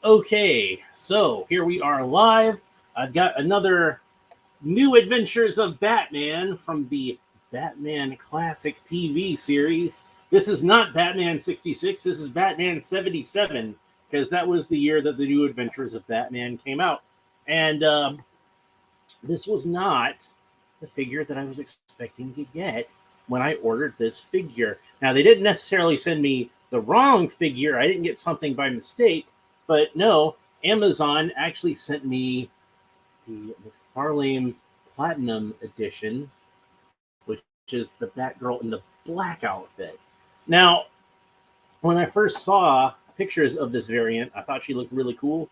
Okay, so here we are live. I've got another New Adventures of Batman from the Batman Classic TV series. This is not Batman 66, this is Batman 77, because that was the year that the New Adventures of Batman came out. And this was not the figure that I was expecting to get when I ordered this figure. Now, they didn't necessarily send me the wrong figure, I didn't get something by mistake, but no, Amazon actually sent me the Mcfarlane Platinum Edition, which is the Batgirl in the black outfit. Now, when I first saw pictures of this variant, I thought she looked really cool,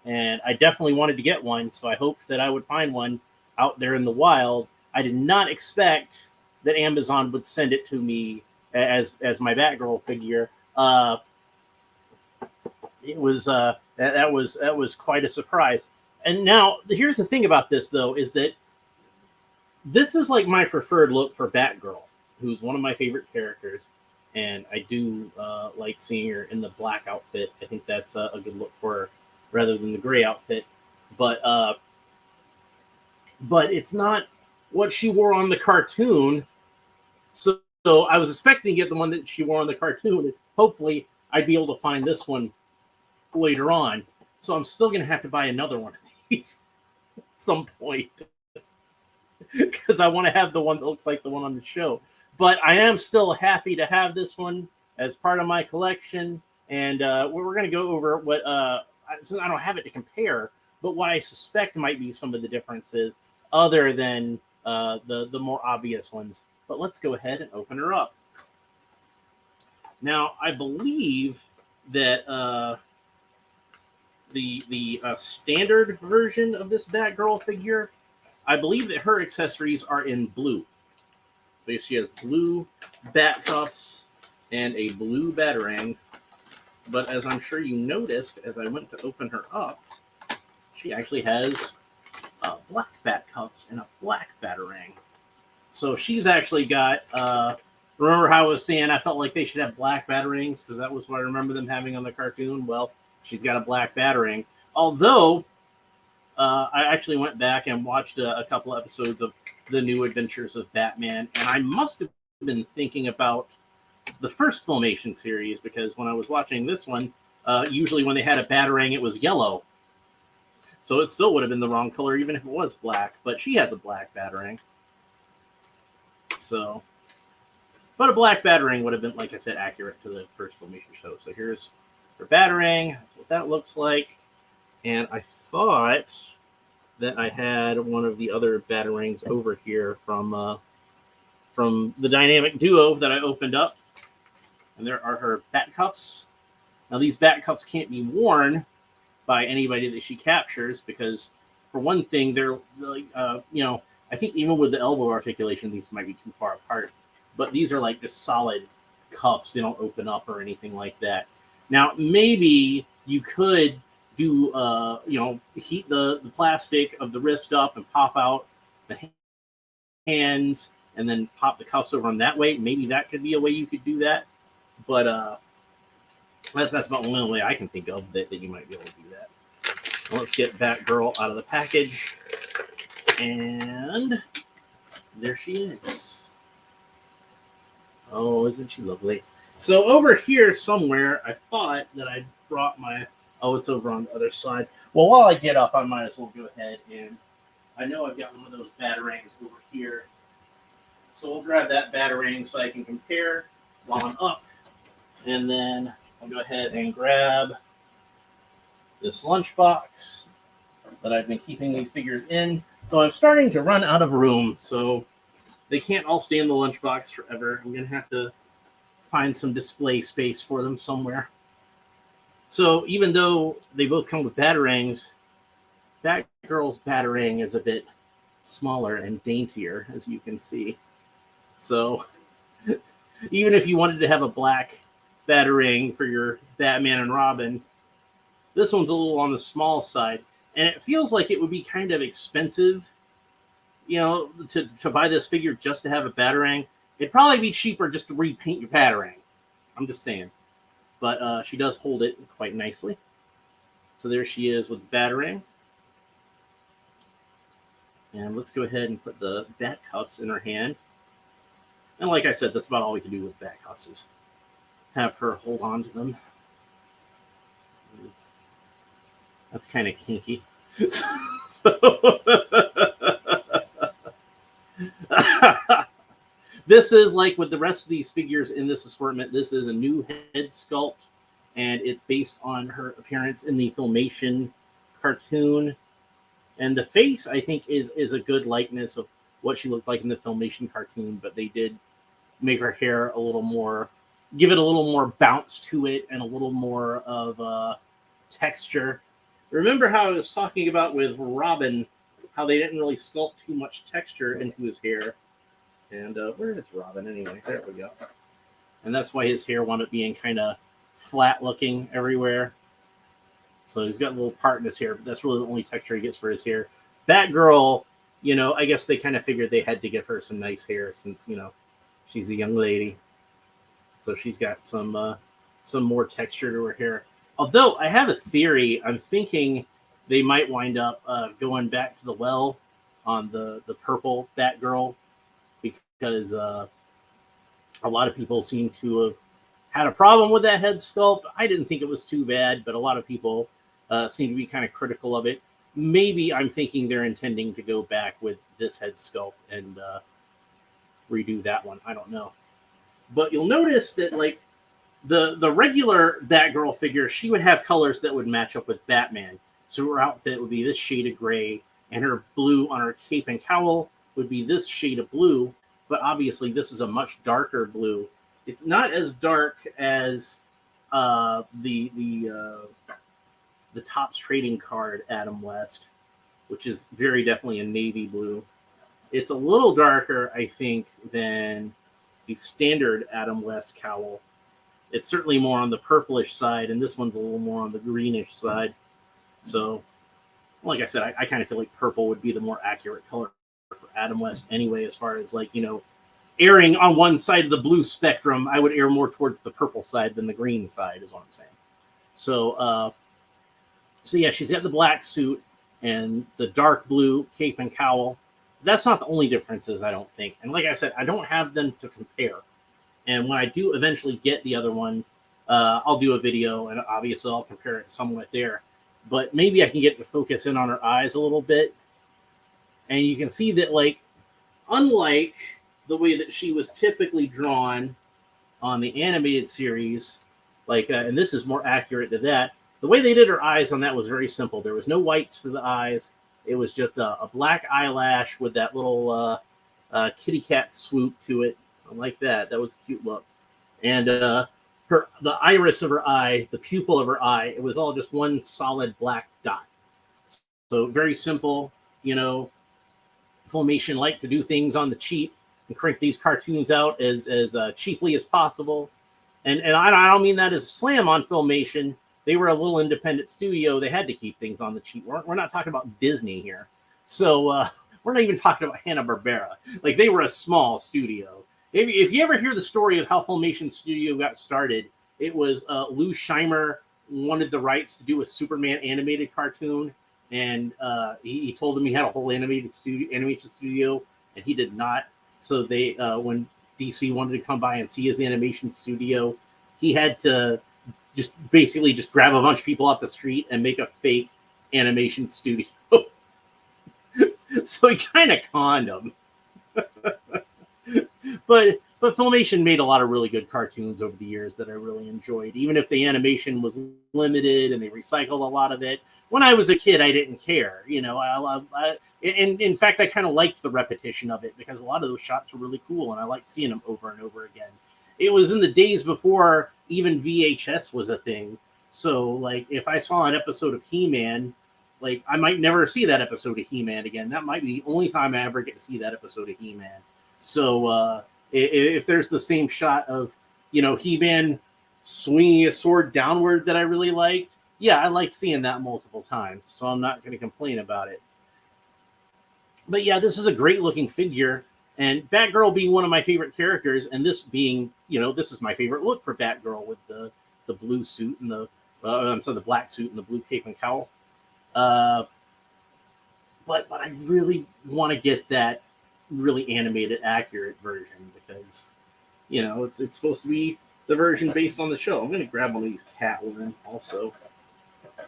and I definitely wanted to get one. So I hoped that I would find one out there in the wild. I did not expect that Amazon would send it to me as my Batgirl figure. It was that was quite a surprise. And now here's the thing about this though is that this is like my preferred look for Batgirl, who's one of my favorite characters, and I do like seeing her in the black outfit. I think that's a good look for her rather than the gray outfit. But but it's not what she wore on the cartoon. So I was expecting to get the one that she wore on the cartoon. Hopefully, I'd be able to find this one later on. So I'm still going to have to buy another one of these at some point because I want to have the one that looks like the one on the show. But I am still happy to have this one as part of my collection. And we're going to go over what, since I don't have it to compare, but what I suspect might be some of the differences other than the more obvious ones. But let's go ahead and open her up. Now, I believe that the standard version of this Batgirl figure, I believe that her accessories are in blue. So she has blue bat cuffs and a blue batarang. But as I'm sure you noticed, as I went to open her up, she actually has black bat cuffs and a black batarang. So she's actually got. Remember how I was saying I felt like they should have black batarangs because that was what I remember them having on the cartoon. Well, she's got a black batarang. Although I actually went back and watched a couple episodes of the New Adventures of Batman, and I must have been thinking about the first Filmation series because when I was watching this one, usually when they had a batarang, it was yellow. So it still would have been the wrong color even if it was black, but she has a black batarang. So, but a black batarang would have been, like I said, accurate to the first Filmation show. So here's her batarang. That's what that looks like. And I thought that I had one of the other batarangs over here from the dynamic duo that I opened up. And there are her bat cuffs. Now these bat cuffs can't be worn by anybody that she captures because, for one thing, they're like I think even with the elbow articulation, these might be too far apart. But these are like just solid cuffs; they don't open up or anything like that. Now maybe you could do heat the plastic of the wrist up and pop out the hands and then pop the cuffs over them that way. Maybe that could be a way you could do that. But that's about the only way I can think of that you might be able to do that. Well, let's get Batgirl out of the package. And there she is. Oh, isn't she lovely? So over here somewhere, I thought that I brought my... Oh, it's over on the other side. Well, while I get up, I might as well go ahead and... I know I've got one of those batarangs over here. So we'll grab that batarang so I can compare while I'm up. And then I'll go ahead and grab this lunchbox that I've been keeping these figures in. So I'm starting to run out of room, so they can't all stay in the lunchbox forever. I'm going to have to find some display space for them somewhere. So even though they both come with batarangs, Batgirl's batarang is a bit smaller and daintier, as you can see. So even if you wanted to have a black batarang for your Batman and Robin, this one's a little on the small side. And it feels like it would be kind of expensive, to buy this figure just to have a batarang. It'd probably be cheaper just to repaint your batarang. I'm just saying. But she does hold it quite nicely. So there she is with the Batarang. And let's go ahead and put the bat cuffs in her hand. And like I said, that's about all we can do with bat cuffs is have her hold on to them. That's kind of kinky. This is like with the rest of these figures in this assortment. This is a new head sculpt, and it's based on her appearance in the Filmation cartoon. And the face, I think, is a good likeness of what she looked like in the Filmation cartoon, but they did make her hair a little more, give it a little more bounce to it and a little more of texture. Remember how I was talking about with Robin, how they didn't really sculpt too much texture into his hair. And where is Robin anyway? There we go. And that's why his hair wound up being kind of flat looking everywhere. So he's got a little part in his hair, but that's really the only texture he gets for his hair. Batgirl, you know, I guess they kind of figured they had to give her some nice hair since, you know, she's a young lady. So she's got some more texture to her hair. Although I have a theory, I'm thinking they might wind up going back to the well on the purple Batgirl, because a lot of people seem to have had a problem with that head sculpt. I didn't think it was too bad, but a lot of people seem to be kind of critical of it. Maybe I'm thinking they're intending to go back with this head sculpt and redo that one. I don't know. But you'll notice that, like, the regular Batgirl figure, she would have colors that would match up with Batman. So her outfit would be this shade of gray, and her blue on her cape and cowl would be this shade of blue. But obviously, this is a much darker blue. It's not as dark as the Topps trading card Adam West, which is very definitely a navy blue. It's a little darker, I think, than the standard Adam West cowl. It's certainly more on the purplish side, and this one's a little more on the greenish side. So, like I said, I kind of feel like purple would be the more accurate color for Adam West anyway, as far as, like, you know, erring on one side of the blue spectrum. I would err more towards the purple side than the green side, is what I'm saying. So, so yeah, she's got the black suit and the dark blue cape and cowl. That's not the only differences, I don't think. And like I said, I don't have them to compare. And when I do eventually get the other one, I'll do a video, and obviously I'll compare it somewhat there. But maybe I can get to focus in on her eyes a little bit. And you can see that, like, unlike the way that she was typically drawn on the animated series, like, and this is more accurate to that, the way they did her eyes on that was very simple. There was no whites to the eyes. It was just a black eyelash with that little kitty cat swoop to it. I like that. That was a cute look. And the iris of her eye, the pupil of her eye, it was all just one solid black dot. So very simple. You know, Filmation liked to do things on the cheap and crank these cartoons out as cheaply as possible. And I don't mean that as a slam on Filmation. They were a little independent studio. They had to keep things on the cheap. We're not talking about Disney here. So we're not even talking about Hanna-Barbera. Like, they were a small studio. If you ever hear the story of how Filmation Studio got started, it was Lou Scheimer wanted the rights to do a Superman animated cartoon. And he told him he had a whole animation studio, and he did not. So they, when DC wanted to come by and see his animation studio, he had to just basically just grab a bunch of people off the street and make a fake animation studio. So he kind of conned them. But Filmation made a lot of really good cartoons over the years that I really enjoyed, even if the animation was limited and they recycled a lot of it. When I was a kid, I didn't care. You know, and in fact, I kind of liked the repetition of it because a lot of those shots were really cool, and I liked seeing them over and over again. It was in the days before even VHS was a thing. So, like, if I saw an episode of He-Man, like, I might never see that episode of He-Man again. That might be the only time I ever get to see that episode of He-Man. So, if there's the same shot of, you know, He-Man swinging a sword downward that I really liked, yeah, I liked seeing that multiple times. So I'm not going to complain about it. But yeah, this is a great looking figure. And Batgirl being one of my favorite characters, and this being, you know, this is my favorite look for Batgirl with the blue suit and So the black suit and the blue cape and cowl. But I really want to get that really animated, accurate version because it's supposed to be the version based on the show. I'm going to grab one of these Catwoman also.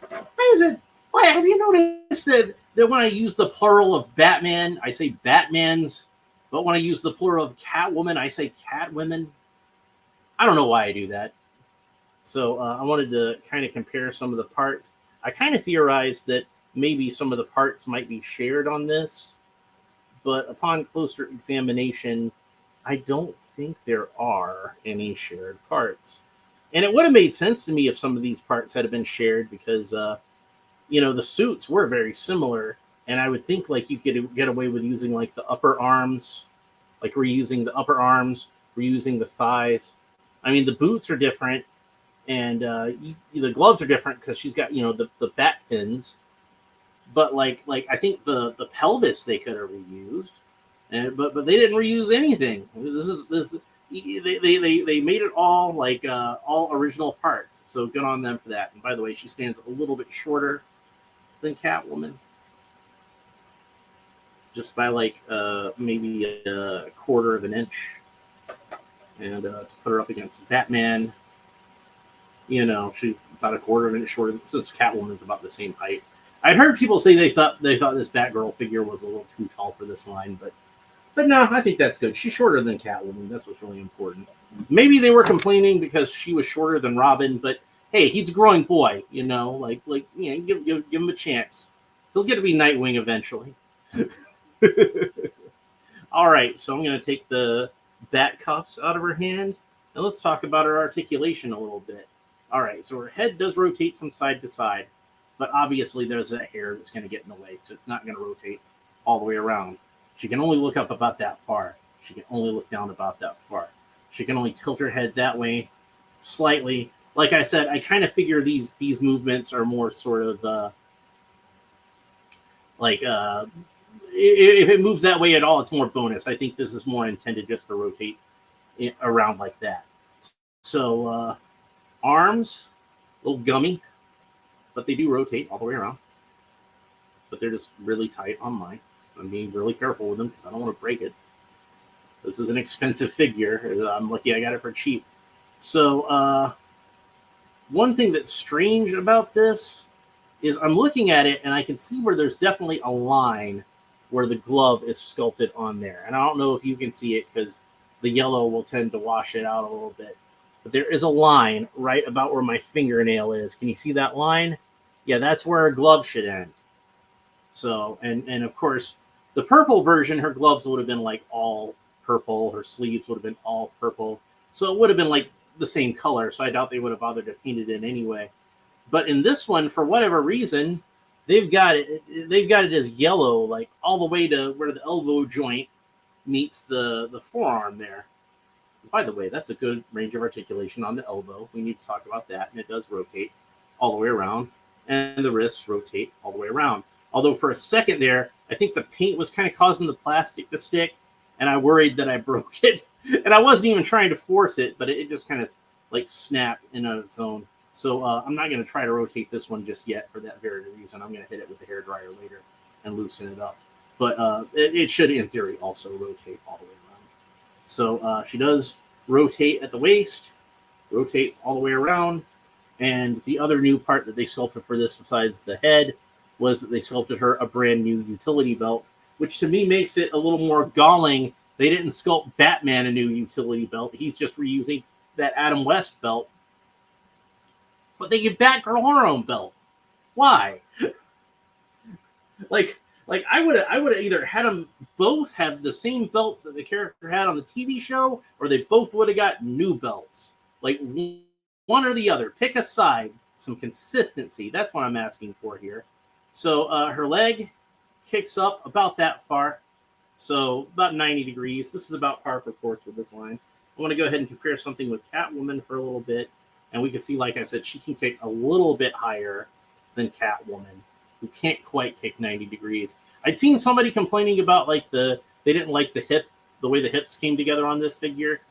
Why is it? Why have you noticed that when I use the plural of Batman, I say Batmans, but when I use the plural of Catwoman, I say Catwomen? I don't know why I do that. So I wanted to kind of compare some of the parts. I kind of theorized that maybe some of the parts might be shared on this, but upon closer examination, I don't think there are any shared parts. And it would have made sense to me if some of these parts had been shared because, the suits were very similar. And I would think like you could get away with using like the upper arms, like reusing the upper arms, reusing the thighs. I mean, the boots are different and the gloves are different because she's got, the bat fins. But like I think the pelvis they could have reused. But they didn't reuse anything. They made it all like all original parts. So good on them for that. And by the way, she stands a little bit shorter than Catwoman, just by like maybe a quarter of an inch. And to put her up against Batman, she's about a quarter of an inch shorter. Since Catwoman's about the same height. I'd heard people say they thought this Batgirl figure was a little too tall for this line, but no, I think that's good. She's shorter than Catwoman. That's what's really important. Maybe they were complaining because she was shorter than Robin, but hey, he's a growing boy, give him a chance. He'll get to be Nightwing eventually. All right, so I'm going to take the bat cuffs out of her hand, and let's talk about her articulation a little bit. All right, so her head does rotate from side to side, but obviously there's a hair that's going to get in the way, so it's not going to rotate all the way around. She can only look up about that far. She can only look down about that far. She can only tilt her head that way slightly. Like I said, I kind of figure these movements are more sort of if it moves that way at all, it's more bonus. I think this is more intended just to rotate around like that. So arms, a little gummy, but they do rotate all the way around. But they're just really tight on mine. I'm being really careful with them because I don't want to break it. This is an expensive figure. I'm lucky I got it for cheap. So one thing that's strange about this is I'm looking at it and I can see where there's definitely a line where the glove is sculpted on there. And I don't know if you can see it because the yellow will tend to wash it out a little bit. But there is a line right about where my fingernail is. Can you see that line? Yeah, that's where a glove should end. So, and of course, the purple version, her gloves would have been like all purple. Her sleeves would have been all purple. So it would have been like the same color. So I doubt they would have bothered to paint it in anyway. But in this one, for whatever reason, they've got it as yellow, like all the way to where the elbow joint meets the forearm there. By the way, that's a good range of articulation on the elbow. We need to talk about that. And it does rotate all the way around. And the wrists rotate all the way around. Although for a second there, I think the paint was kind of causing the plastic to stick, and I worried that I broke it. And I wasn't even trying to force it, but it just kind of like snapped in on its own. So I'm not going to try to rotate this one just yet for that very reason. I'm going to hit it with the hairdryer later and loosen it up. But it should, in theory, also rotate all the way around. So she does rotate at the waist, rotates all the way around. And the other new part that they sculpted for this besides the head was that they sculpted her a brand new utility belt, which to me makes it a little more galling. They didn't sculpt Batman a new utility belt. He's just reusing that Adam West belt. But they give Batgirl her own belt. Why? like I would have either had them both have the same belt that the character had on the TV show, or they both would have got new belts. Like one or the other. Pick a side. Some consistency. That's what I'm asking for here. So her leg kicks up about that far. So about 90 degrees. This is about par for course with this line. I want to go ahead and compare something with Catwoman for a little bit. And we can see, like I said, she can kick a little bit higher than Catwoman, who can't quite kick 90 degrees. I'd seen somebody complaining about like they didn't like the way the hips came together on this figure.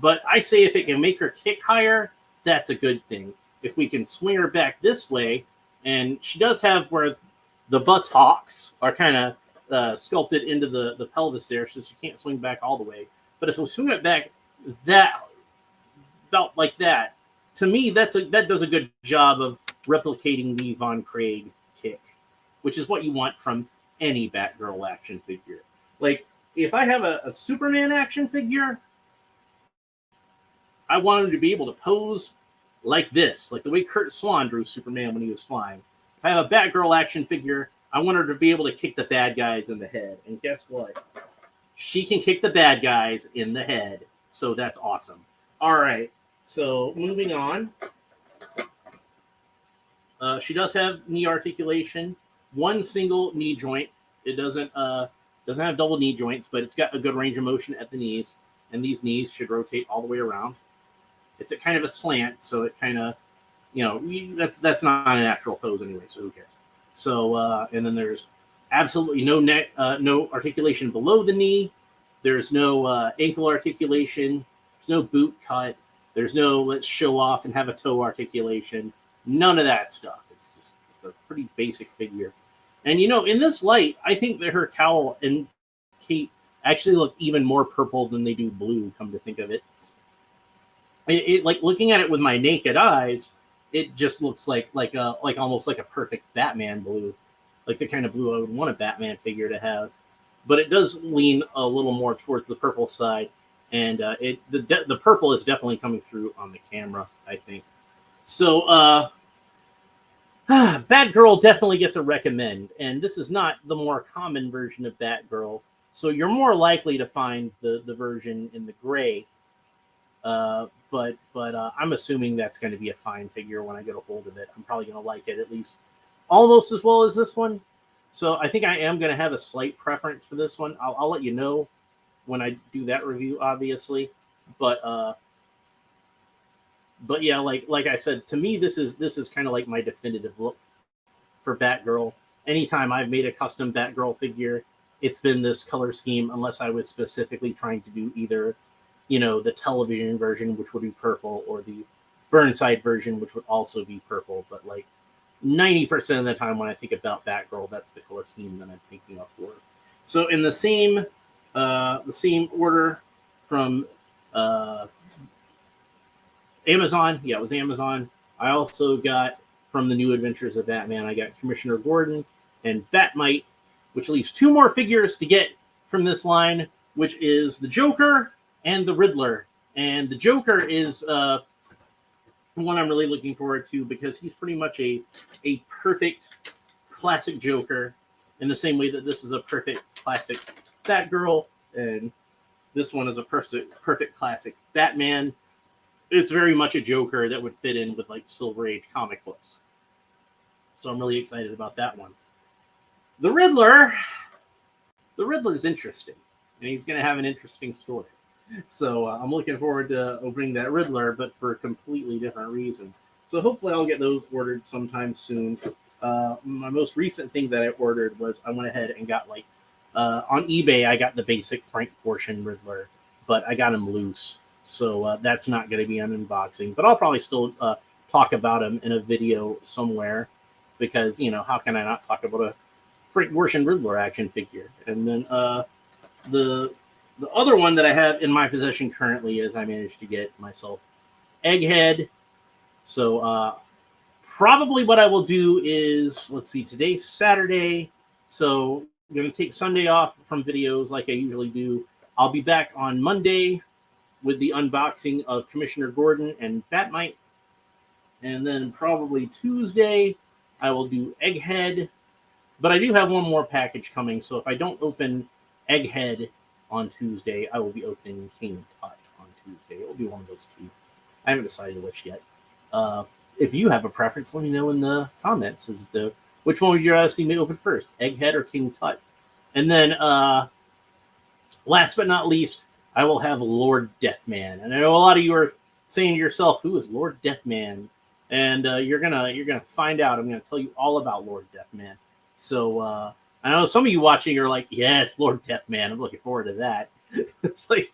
But I say if it can make her kick higher, that's a good thing. if we can swing her back this way, and she does have where the buttocks are kind of sculpted into the pelvis there, so she can't swing back all the way. But if we swing it back about like that, to me, that does a good job of replicating the Von Craig kick, which is what you want from any Batgirl action figure. Like, if I have a Superman action figure, I want him to be able to pose like this, like the way Kurt Swan drew Superman when he was flying. If I have a Batgirl action figure, I want her to be able to kick the bad guys in the head. And guess what? She can kick the bad guys in the head. So that's awesome. All right. So moving on. She does have knee articulation. One single knee joint. It doesn't have double knee joints, but it's got a good range of motion at the knees. And these knees should rotate all the way around. It's a kind of a slant, so it kind of, that's not a natural pose anyway, so who cares? So, and then there's absolutely no articulation below the knee. There's no ankle articulation. There's no boot cut. There's no let's show off and have a toe articulation. None of that stuff. It's just a pretty basic figure. And, in this light, I think that her cowl and cape actually look even more purple than they do blue, come to think of it. It like looking at it with my naked eyes, it just looks like almost like a perfect Batman blue, like the kind of blue I would want a Batman figure to have. But it does lean a little more towards the purple side, and the purple is definitely coming through on the camera, I think. So Batgirl definitely gets a recommend, and this is not the more common version of Batgirl, so you're more likely to find the version in the gray. But I'm assuming that's going to be a fine figure when I get a hold of it. I'm probably going to like it at least almost as well as this one. So I think I am going to have a slight preference for this one. I'll let you know when I do that review, obviously. But yeah, like I said, to me, this is kind of like my definitive look for Batgirl. Anytime I've made a custom Batgirl figure, it's been this color scheme, unless I was specifically trying to do either the television version, which would be purple, or the Burnside version, which would also be purple. But like 90% of the time when I think about Batgirl, that's the color scheme that I'm thinking of for. So in the same order from Amazon, it was Amazon. I also got from the New Adventures of Batman, I got Commissioner Gordon and Batmite, which leaves two more figures to get from this line, which is the Joker and the Riddler. And the Joker is one I'm really looking forward to, because he's pretty much a perfect classic Joker, in the same way that this is a perfect classic Batgirl, and this one is a perfect classic Batman. It's very much a Joker that would fit in with like Silver Age comic books. So I'm really excited about that one. The Riddler is interesting, and he's going to have an interesting story. So I'm looking forward to opening that Riddler, but for completely different reasons. So hopefully I'll get those ordered sometime soon. My most recent thing that I ordered was I went ahead and got on eBay, I got the basic Frank Gorshin Riddler, but I got him loose. So that's not going to be an unboxing, but I'll probably still talk about him in a video somewhere, because, how can I not talk about a Frank Gorshin Riddler action figure? And then the other one that I have in my possession currently is I managed to get myself Egghead. So probably what I will do is, let's see, today's Saturday. So I'm going to take Sunday off from videos like I usually do. I'll be back on Monday with the unboxing of Commissioner Gordon and Batmite. And then probably Tuesday, I will do Egghead. But I do have one more package coming, so if I don't open Egghead on Tuesday, I will be opening King Tut on Tuesday. It will be one of those two. I haven't decided which yet. If you have a preference, let me know in the comments as to which one would you rather see me open first, Egghead or King Tut. And then, last but not least, I will have Lord Deathman. And I know a lot of you are saying to yourself, "Who is Lord Deathman?" And you're gonna find out. I'm gonna tell you all about Lord Deathman. So I know some of you watching are like, "Yes, Lord Deathman. I'm looking forward to that." It's like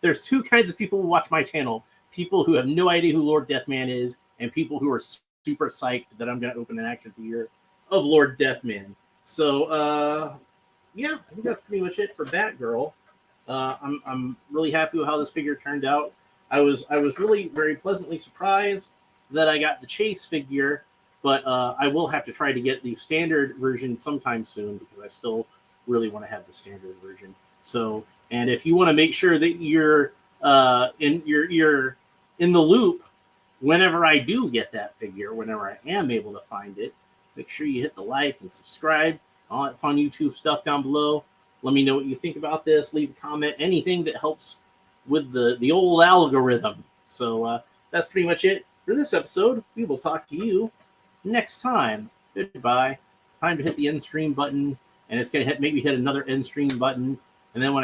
there's two kinds of people who watch my channel: people who have no idea who Lord Deathman is, and people who are super psyched that I'm going to open an action figure of Lord Deathman. So, yeah, I think that's pretty much it for Batgirl. I'm really happy with how this figure turned out. I was really very pleasantly surprised that I got the Chase figure, but I will have to try to get the standard version sometime soon because I still really want to have the standard version. So, and if you want to make sure that you're you're in the loop whenever I do get that figure, whenever I am able to find it, make sure you hit the like and subscribe, all that fun YouTube stuff down below. Let me know what you think about this. Leave a comment, anything that helps with the old algorithm. So that's pretty much it for this episode. We will talk to you next time. Goodbye. Time to hit the end stream button, and it's going to make me hit another end stream button. And then when I